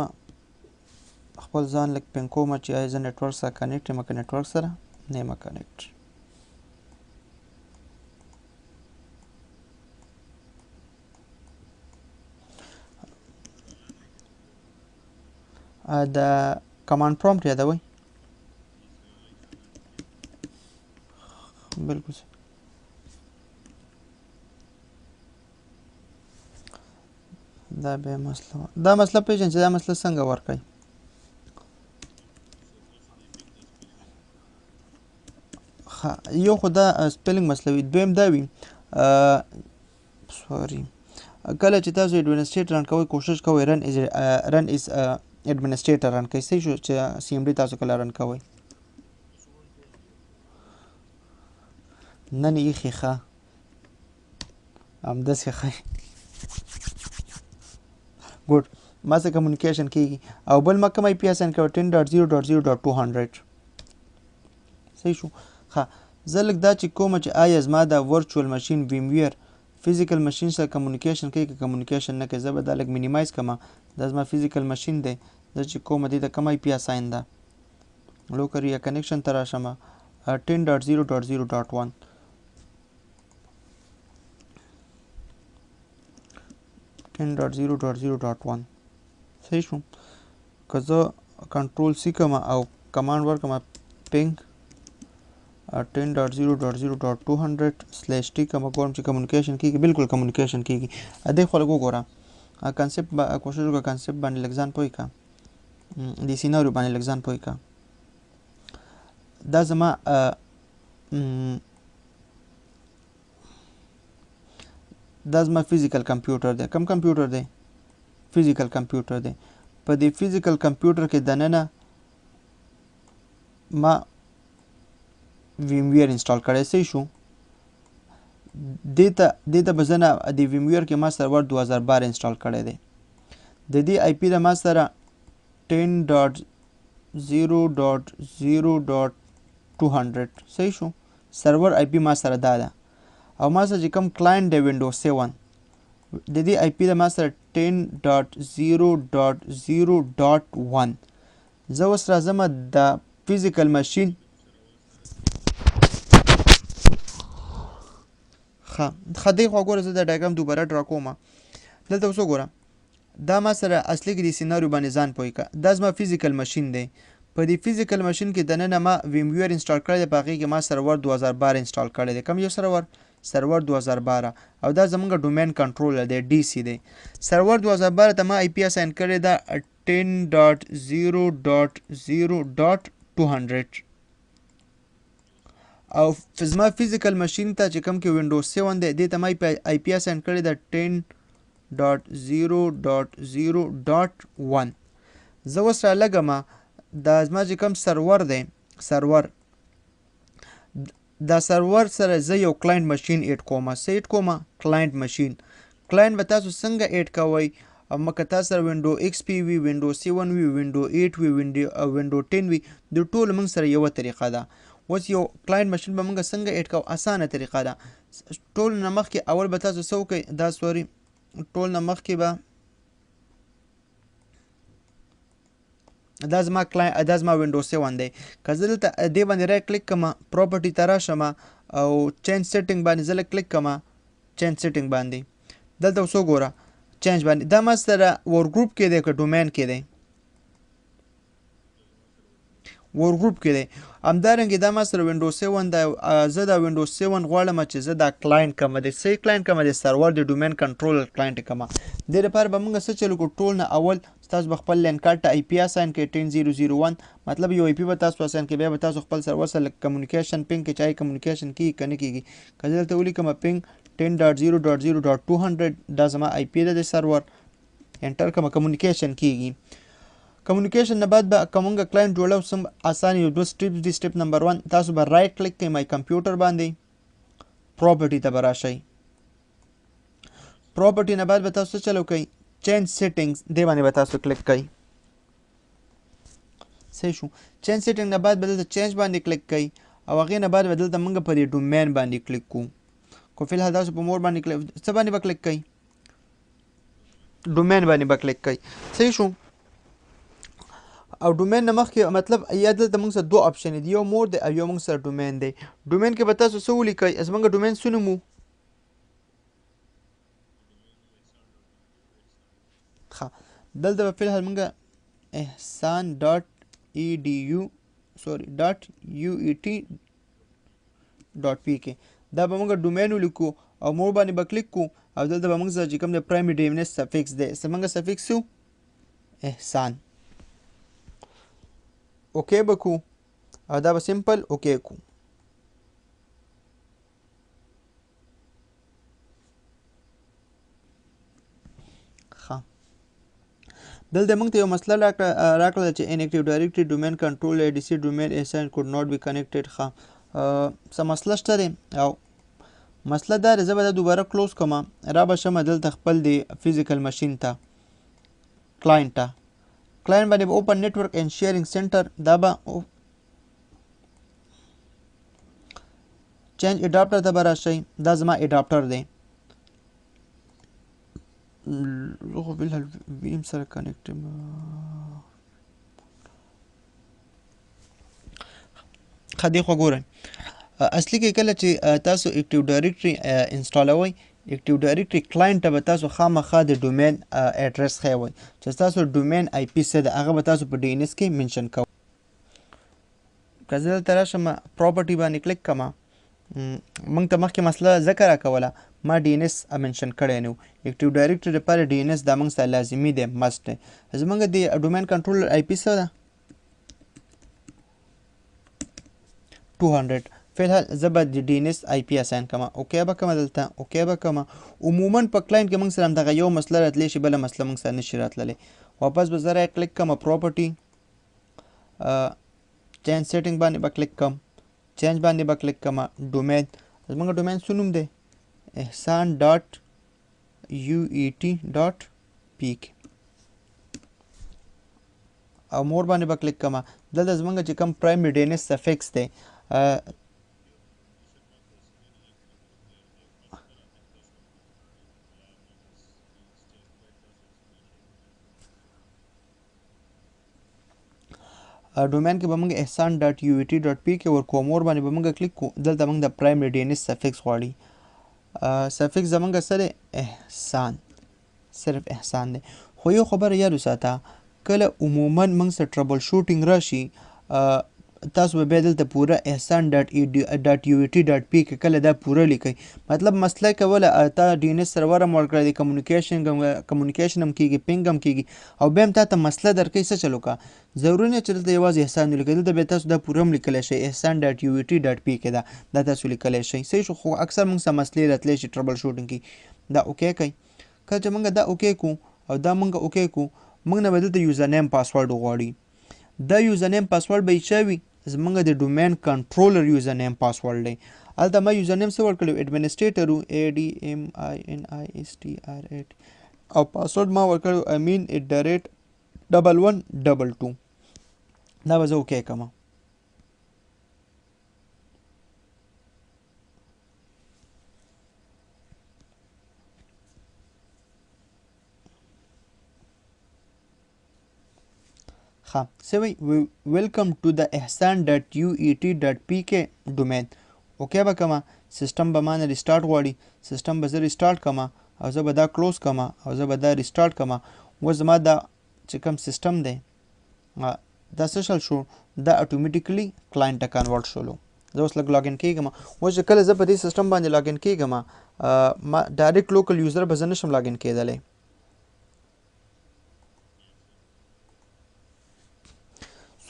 خپل ځان لږ پین کوم چې آیا زه نیټورک سره کنیکټ یم که نیټورک سره نه یم کنیکټ. د کمانډ پرومپټ یادوئ؟ بالکل دا به مسله دا مسله پیژنئ چې دا مسله څنګه ورکړئ. یو خو دا سپیلنګ مسله وي. دویم دا وي سوري کله چې تاسو ایډمنسټریټر رن کوئ کوشش کوئ رن از ایډمنسټریټر رن کوئ. صحیح شو چې سی ایم ډي تاسو کله رن کوئ نن ایښې ښه همداسې ښه ګوډ ما سره کمیونیکیشن کیږي او بل ما کوم آی پی اساین کوم 10.0.0.200. صحیح شو. ښه زه لږ دا چې کومه چې آیا زما دا ورچوال مشین ویم ویر فزیکل مشین سره کمیونیکیشن کوي که کمیونیکیشن نه کوي زه به دا لږ مینیمایز کړم. دا زما فزیکل مشین دی. زه چې کومه دې ته کوم آی پی اساین ده لوکل یا کنیکشن ته راشم 10.0.0.1 10.0.0.1. صحیح شو. که زه کنټرول سی کوم او کمانډ ورکوم پینګ 10.0.0.200/t کوم کوم چې کمیونیکیشن کیږي بالکل کمیونیکیشن کیږي. دې خو لږ وګوره کانسپټ کوشش وکړه کانسپټ باندې لږ ځان پوه کړه دې سیناریو باندې لږ ځان پوه کړه. دا زما دا زما فزیکل کمپیوټر دی. کوم کمپیوټر دی؟ فزیکل کمپیوټر دی. په دې فزیکل کمپیوټر کې دننه ما ویم ویر انسټال کړی. صحیح شو. دې ته به زه نه د ویم ویر کې ما سرور 2012 انسټال کړی دی. د دې آی پی د ما سره 10.0.0.200. صحیح شو. سرور آی پی ما سره دا ده او ما سره چې کوم کلاینټ دی وینډو 7 د دې آی پی د ما سره 10.0.0.1 زه اوس راځم د فزیکل ماشین ښه دی خو ګوره زه د ډایګرام دوباره ډرا کوم دلته اوس وګوره دا ما سره اصلي کې د سیناریو باندې ځان پوه کړه دا زما فزیکل ماشین دی په دې فزیکل ماشین کې دننه ما ویم ویور انسټال کړی دی په هغې کې ما سرور 2012 انسټال کړی دی کوم یو سرور 2012 او دا زمونږ ډومین کنټرولر دی ډي سی دی سرور 2012 ته ما آی پی اساین کړی دا 10.0.0.200 او زما فزیکل ماشین ته چې کوم کې وینډوز 7 دی دې ته ما آی پی اساین کړی دا 10.0.0.1 زه اوس رالګم دا زما چې کوم سرور دی دا سرور سره زه یو کلاینټ ماشین ایډ کوم کلاینټ ماشین کلاینټ به تاسو څنګه ایډ کوئ مکه تاسو سره وینډو ایکس پی وي وینډو 7 وي وینډو 8 وي وینډو 10 وي د ټول موږ سره یو طریقه ده اوس یو کلاینټ ماشین به موږ څنګه ایډ کوو اسانه طریقه ده ټول نه مخکې اول به تاسو څه وکئ دا سوري ټول نه مخکې به دا زما وینډو 7 دی که زه دلته دې باندې رایټ کلیک کوم پراپرټي ته راشم او چینج سیټینګ باندې زه کلیک کوم چینج سیټینګ باندې دلته اوس وګوره چینج باندې دا ما سره ور ګروپ کې دی که ډومین کې دی ور ګروپ کې دی همدارنګې دا ما سره وینډو 7 دی زه دا وینډو 7 غواړم چې زه دا کلاینټ کوم دی صحیح کلاینټ کوم دی سرور د ډومین کنټرولر کلاینټ کوم دې لپاره به موږ څه چلو کړو ټول نه اول تاسو به خپل لین کارت ته آی پی اساین کړئ 10001 مطلب یو آی پی به تاسو اساین کړئ بیا به تاسو خپل سرور سره کمیونیکیشن پینګ کې چای کمیونیکیشن کیږي که نه کیږي که زه دلته ولیکم پینګ 10.0.0.200 دا زما آی پی ده د سرور انټر کوم کمیونیکیشن کیږي کمیونیکیشن نه بعد به کومه کلاینټ جوړو سم اسانه یو دوه سټیپس دي سټیپ نمبر 1 تاسو به رائټ کلیک کړئ مای کمپیوټر باندې پراپرټي ته به راشئ پراپرټي نه بعد به تاسو چلو کوئ چینج سیټینګز دې باندې به تاسو کلیک کړئ صحیح شو چینج سیټینګ نه بعد به دلته چینج باندې کلیک کړئ او هغې نه بعد به دلته موږ په دې ډومین باندې کلیک کوو خو فلحال تاسو په مور باندې څه باندې به کلیک کړئ ډومین باندې به کلیک کړئ صحیح شو او ډومین نه مخکې مطلب یا دلته موږ سره دوه آپشن دي یو مور دی او یو موږ سره ډومین دی ډومین کې به تاسو څه ولیکئ زموږ ډومین څه نوم و ښه دلته به فلحال موږ احسان ډاټ ای ډي یو سوري ډاټ یو ای ټي ډاټ پی کې دا به موږ ډومین ولیکو او مور باندې به کلیک کوو او دلته به موږ سره چې کوم د پرایمري ډي ان ایس سفکس دی زموږ سفکس و احسان اوکې به کو او دا به سمپل اوکې کو ښه دلته موږ ته یو مسله راکړله چې انیکټیو ډایرکټري ډومین کنټرول ای ډي سی ډومین اساین کوډ ناٹ بی کنیکټډ ښه څه مسله شته دی او مسله دا دی زه به دا دوباره کلوز کوم را به شم دلته خپل د فزیکل ماشین ته کلاینټ ته کلاینټ باندې به اوپن نیټورک اینډ شیرینګ سنټر دا به چینج اډاپټر ته به راشئ دا زما اډاپټر دی زه خو فلحال ویم سره کنیکټ یم ښه دی خو ګورئ اصلي کې کله چې تاسو اکټیو ډایرکټري انسټالوئ اکټیو ډایرکټري کلاینټ ته به تاسو خامخا د ډومین اډرس ښیوئ چې تاسو ډومین آی پی څه ده هغه به تاسو په ډي ان ایس کې منشن کوئ که زه دلته راشم پراپرټي باندې کلیک کوم موږ ته مخکې مسله ذکر راکوله ما ډي ان ایس منشن کړی نه و اکټیو ډایرکټري لپاره ډي ان ایس دا موږ سره لازمي دی مست دی زموږ د ډومین کنټرولر آی پی څه ده 200 فلحال زه به د ډي ان ایس آی پی اساین کوم اوکې به کوم دلته اوکې به کوم عموما په کلاینټ کې موږ سره همدغه یو مسله راتلی شي بله مسله موږ سره نشي راتللی واپس به زه رایټ کلیک کوم پراپرټي چینج سیټینګ باندې به کلیک کوم چینج باندې به کلیک کوم ډومین زموږ ډومین څه نوم دی احسان ډاټ یو ای ټي ډاټ پی کې او مور باندې به کلیک کوم دلته زموږ چې کوم پرایمري ډي ان ایس سفکس دی ډومین کې به موږ احسان ډاټ یو ټي ډاټ پی کې ورکوو مور باندې به موږ کلیک کوو دلته موږ د پرایمري ډي ان ایس سفکس غواړي سفکس زمونږ څه دی احسان صرف احسان دی خو یو خبره یاد وساته کله عموما موږ سره ټربل شوټینګ راشي تاسو به بیا دلته پوره احسان ډاټ یو ټي ډاټ پی کې کله دا پوره لیکئ مطلب مسله کوله تا ډي ان ایس سرور هم ورکړی دی کمیونیکیشن هم کېږي پینګ هم کېږي او بیا هم تا ته مسله درکوي څه چل وکړه ضروري نه چې دلته یوازې احسان ولیکئ دلته بیا تاسو دا پوره هم لیکلی شئ احسان ډاټ یو ټي ډاټ پی کې دا تاسو لیکلی شئ صحیح شو خو اکثر موږ سره مسلې راتلی شي ټربل شوټینګ کې دا اوکې کوئ کله چې موږ دا اوکې کړو او دا موږ اوکې کړو موږ نه به دلته یوزر نیم پاسورډ وغواړي دا یوزر نیم پاسورډ به یې چا وي زمونږ د ډومین کنټرولر یوزر نیم پاسورډ دی هلته ما یوزر نیم څه ورکړی ایډمنسټریټر و ADMINISTR8 او پاسورډ ما ورکړی امین @1122 دا به زه اوکې کړم ها څه وایي ویلکم ټو د احسان ډاټ یو ای ټي ډاټ پی کې ډومین اوکې به کړم سیسټم به ما نه ریسټارټ غواړي سیسټم به زه ریسټارټ کړم او زه به دا کلوز کړم او زه به دا ریسټارټ کړم اوس زما دا چې کوم سیسټم دی دا څه شل شو دا اټومیټیکلی کلاینټ ته کنورټ شولو زه اوس لږ لاګین کېږم اوس چې کله زه په دې سیسټم باندې لاګین کېږم ما ډایرکټ لوکل یوزر به زه نشم لاګین کېدلی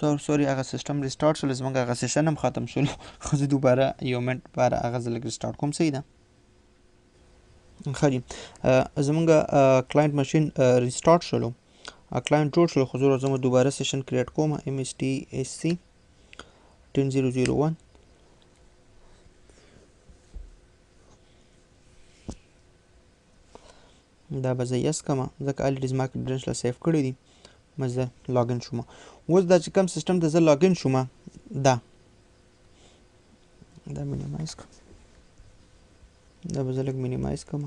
سوري هغه سیسټم ریسټارټ شول زموږ هغه سیشن هم ختم شول خو زه دوباره یو منټ لپاره هغه زه لږ ریسټارټ کوم صحیح ده ښه جي زموږ کلاینټ ماشین ریسټارټ شولو کلاینټ جوړ شو خو زه زما دوباره سیشن کریټ کوم MCSe 10001 دا به زه یس کړم ځکه الریډي زما کریډنشل سیف کړي دي زه لاګین شوم اوس دا چې کوم سیسټم ته زه لاګین شوم دا مینیمایز کړم دا به زه لږ مینیمایز کړم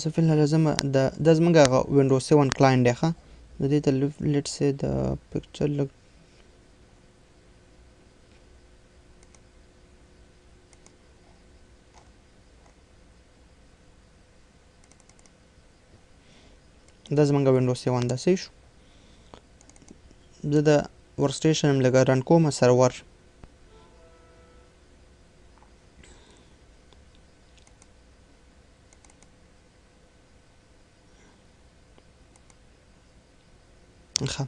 زه فلحال راځم دا زموږ هغه وینډوز 7 کلاینټ دی ښه د دې ته لیټ سي د پکچر لږ دا زموږ وینډوز 7 ده صحیح شو زه د ورک سټیشن هم لږه رن کوم سرور ښه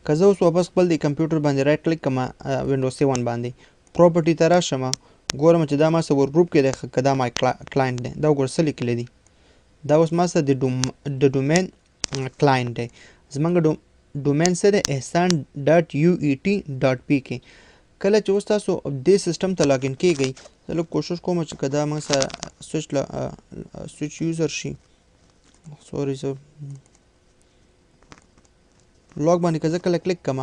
که زه اوس واپس خپل د کمپیوټر باندې رایټ کلیک کړم وینډوز 7 باندې پراپرټي ته راشم ګورم چې دا ما سره ور ګروپ کې دی که دا ما کلاینټ دی دا وګوره څه لیکلی دي دا اوس ما سره د ډومین کلاینټ دی زمونږ ډومین څه دی احسان ډاټ یو ای ټي ډاټ پی کې کله چې اوس تاسو دې سیسټم ته لاګین کېږئ زه لږ کوشش کوم چې که دا موږ سره سویچ یوزر شي سوري زه لاګ باندې که زه کله کلیک کړم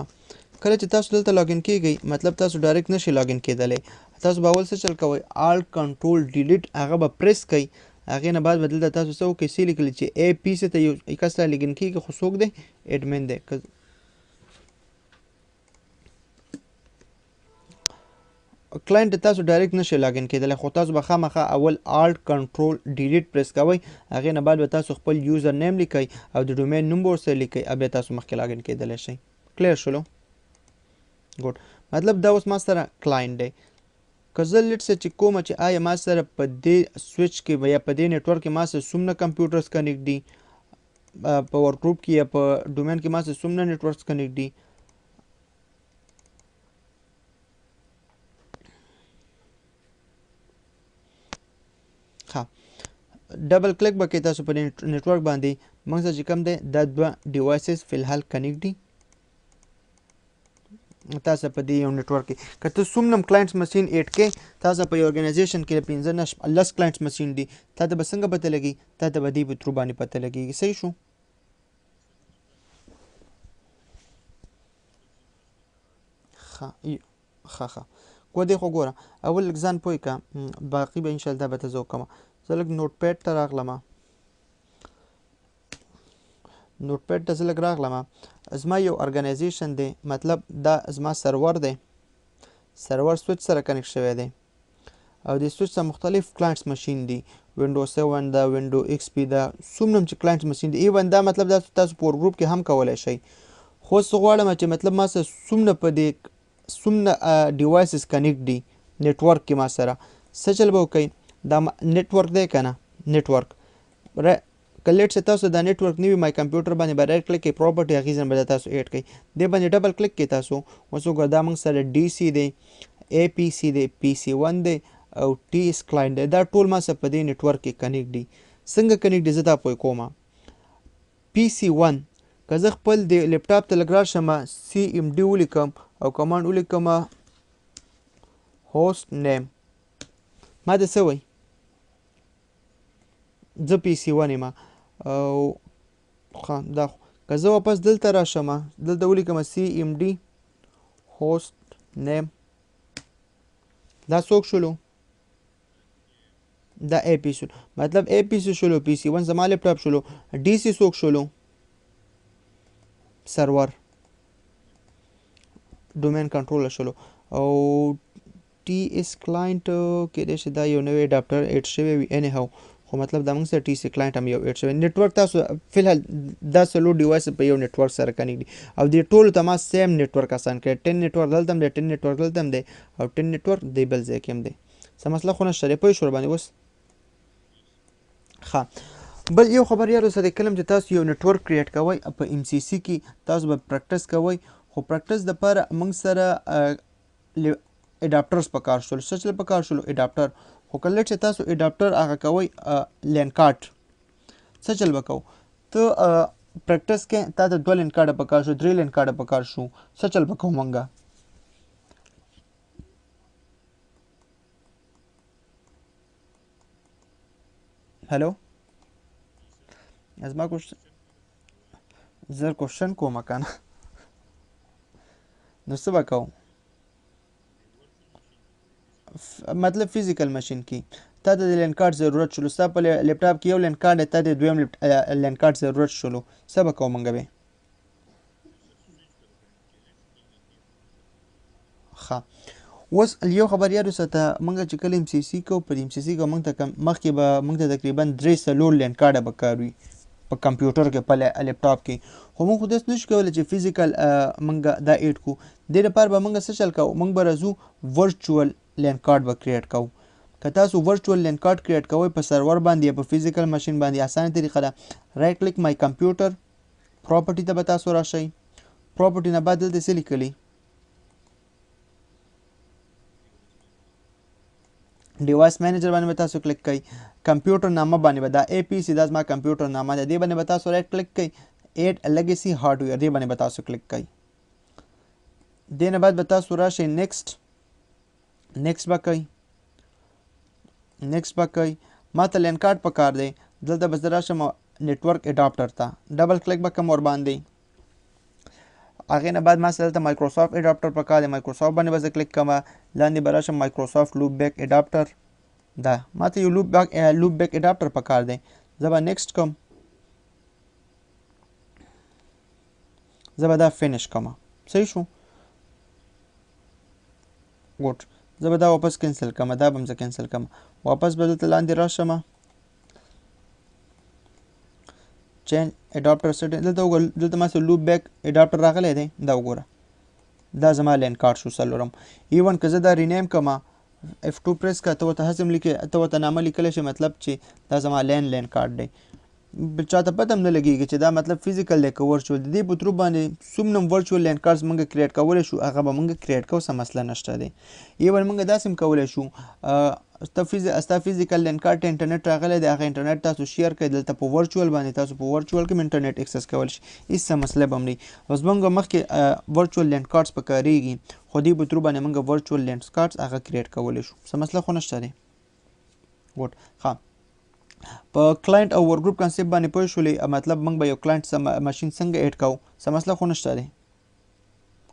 کله چې تاسو دلته لاګین کېږئ مطلب تاسو ډایرکټ نشئ لاګین کېدلی تاسو به اول څه چل کوئ آلټ کنټرول ډیلیټ هغه به پریس کوئ هغې نه بعد به دلته تاسو څه وکړئ څه لیکلي چې ای پی سي ته یو کس را لاګین کېږي خو څوک دی ایډمن دی کلاینټ ته تاسو ډایرکټ نشئ لاګین کېدلی خو تاسو به خامخا اول آلټ کنټرول ډیلیټ پریس کوئ هغې نه بعد به تاسو خپل یوزر نیم لیکئ او د ډومین نوم به ورسره لیکئ او بیا تاسو مخکې لاګین کېدلی شئ کلیر شولو ګوډ مطلب دا اوس ما سره کلاینټ دی که زه لیټ سه چې کومه چې آیا ما سره په دې سویچ کې یا په دې نیټورک کې ما سره څومره کمپیوټرز کنیکټ دي په ورک ګروپ کې یا په ډومین کې ما سره څومره نیټورکس کنیکټ دي ها ډبل کلیک به کوئ تاسو په نیټورک باندې موږ سره چې کوم دی دا دوه ډیوایسز فلحال کنیکټ دي تاسو په دې یو نیټورک کې که ته څومره کلاینټس مشین ایډ کې تاسو په یو ارګنایزیشن کې 15 نه 10 کلاینټس مشین دي تا ته به څنګه پته لګي تا ته به دې په ترو باندې پته لګیږي صحیح شو ښه کو دې خو ګوره اول لږ ځان پوه کړه باقي به انشاءالله به ته زه وکړم زه لږ نوټ پیډ ته راغلم نوټ پیډ ته زه لږ راغلم زما یو ارګنایزیشن دی مطلب دا زما سرور دی سرور سویچ سره کنیکټ شوی دی او د سویچ سره مختلف کلاینټس ماشین دي وینډو 7 ده وینډو ایکس پی ده څومره چې کلاینټس ماشین دي ایون دا مطلب دا تاسو په ګروپ کې هم کولی شئ خو زه غواړم چې مطلب ما سره څومره په دې څومره ډیوایسز کنیکټ دي نیټورک کې ما سره څه چل به وکئ دا نیټورک دی که نه نیټورک که لیټ چې تاسو دا نیټورک نه وي مای کمپیوټر باندې به رایټ کلیک کړئ پراپرټي هغې ځای به تاسو ایډ کړئ دې باندې ډبل کلیک کړئ تاسو اوس وګوره دا موږ سره ډي سی دی اے پی سی دی پی سی 1 دی او ټي اس کلاینټ دی دا ټول ما سره په دې نیټورک کې کنیکټ دي څنګه کنیکټ دي زه دا پوه کوم پی سی 1 که زه خپل د لیپټاپ ته لږ راشم سی ام ډي ولیکم او کمانډ ولیکم هوسټ نیم ما د څه وایي زه پی سی 1 یم او دا که زه واپس دلته راشم دلته ولیکم سی ام ډي هوسټ نیم دا څوک شولو دا اے پی سی مطلب اے پی سی شولو پی سی 1 زما لیپټاپ شولو ډي سی څوک شولو سرور ډومین کنټرولر شولو او ټي اس کلاینټ کېدای شي دا یو نوی اډاپټر ایډ شوی وي اني هاو خو مطلب دا موږ سره ټي سی کلاینټ هم یو ایډ شوی نیټورک تاسو فلحال دا څلور ډیوایس په یو نیټورک سره کنیکټ دي او دې ټولو ته ما سیم نیټورک اسان کړی 10 نیټورک دلته هم دی 10 نیټورک دلته هم دی او 10 نیټورک دی بل ځای کې هم دی څه مسله خو نشته دی پوه شو ورباندې اوس ښه بل یو خبر یاد وساتئ کله چې تاسو یو نیټورک کریټ کوئ په ام سی سی کې تاسو به پریکټس کوئ خو پریکټس دپاره موږ سره اډاپټرز پکار شول څه چل پکار شول اډاپټر خو کله چې تاسو اډاپټر هغه کوئ لین کارت څه چل به کوو ته پریکټس کې تا ته 2 لین کارډه پکار شو 3 لین کارډه پکار شو څه چل به کوو موږ هلو زما زه کوشچن کوم که نه نو څه به کوو مطلب فزیکل ماشین کې تا ته د لین کارت ضرورت شلو ستا په لیپټاپ کې یو لین کارت دی تا ته دویم لین کارت ضرورت شلو څه به کوو موږ به ښه اوس یو خبر یاد وساته موږ چې کله ام سی سی کوو په ام سی سی کې موږ ته مخکې به موږ ته تقریبا 3 لین کارډه به کار وي په کمپیوټر کې په لیپټاپ کې خو موږ خو داسې نشو کولی چې فزیکل موږ دا ایډ کړو دې لپاره به موږ څه چل کوو موږ به راځو ورچوال لین کارت به کریټ کوو که تاسو ورچوال لین کارت کریټ کوئ په سرور باندې یا په فزیکل ماشین باندې اسانه طریقه ده رایټ کلیک مای کمپیوټر پراپرټي ته به تاسو راشئ پراپرټي نه بعد دلته څه لیکلي ډیوایس مینیجر باندې به تاسو کلیک کوئ کمپیوټر نامه باندې به دا اے پی سی دا زما کمپیوټر نامه ده دې باندې به تاسو رایټ کلیک کوئ ایډ لیګسي هارډویر دې باندې به تاسو کلیک کوئ دې نه بعد به تاسو راشئ نیکسټ به کوئ نیکسټ به کوئ ما ته لین کارت پکار دی دلته به زه راشم نیټورک اډاپټر ته ډبل کلیک به کوم ورباندې هغې نه بعد ما سره دلته مایکروسافټ اډاپټر پکار دی مایکروسافټ باندې به زه کلیک کوم لاندې به راشم مایکروسافټ لوپ بیک اډاپټر دا ما ته یو لوپ بیک اډاپټر پکار دی زه به نیکسټ کوم زه به دا فینش کوم صحیح شو ګوډ زه به دا واپس کینسل کوم دا به هم زه کینسل کوم واپس به دلته لاندې راشم چینج اډاپټر سیټینګ دلته وګوره دلته ما سره لوپ بیک اډاپټر راغلی دی دا وګوره دا زما لین کارت شو څلورم ایون که زه دا رینیم کوم F2 پریس کا ته ورته هڅم لیکې ته ورته نامه لیکلی شي مطلب چې دا زما لین کارت دی چاته پته هم نه لګېږي چې دا مطلب فزیکل دی که ورچوال د دې په ترو باندې څومره ورچوال لین کارټس موږ کریټ کولی شو هغه به موږ کریټ کوو څه مسله نشته دی ایون موږ داسې هم کولی شو ستا فزیکل لین کارت ته انټرنیټ راغلی دی هغه انټرنیټ تاسو شیر کړئ دلته په ورچوال باندې تاسو په ورچوال کې هم انټرنیټ اکسس کولی شي هېڅ څه مسله به هم نه وي اوس موږ مخکې ورچوال لین کارټس په کارېږي خو دې په ترو باندې موږ ورچوال لین کارټس هغه کریټ کولی شو څه مسله خو نشته دی ګوډ ښه په کلاینټ او ور ګروپ کانسیپټ باندې پوه شولې مطلب موږ به یو کلاینټ ماشین څنګه ایډ کوو څه مسله خو نشته دی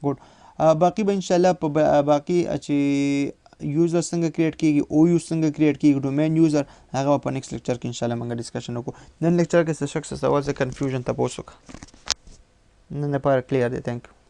ګوډ باقي به انشاءالله په باقي چې یوزر څنګه کریټ کیږي او یو څنګه کریټ کیږي ډومین یوزر هغه په نیکسټ لیکچر کې ان شاء الله موږ ډسکشن وکړو نن لیکچر کې څه شک څه سوال څه کنفیوژن تاسو وکړه نن لپاره کلیر دی ثانک یو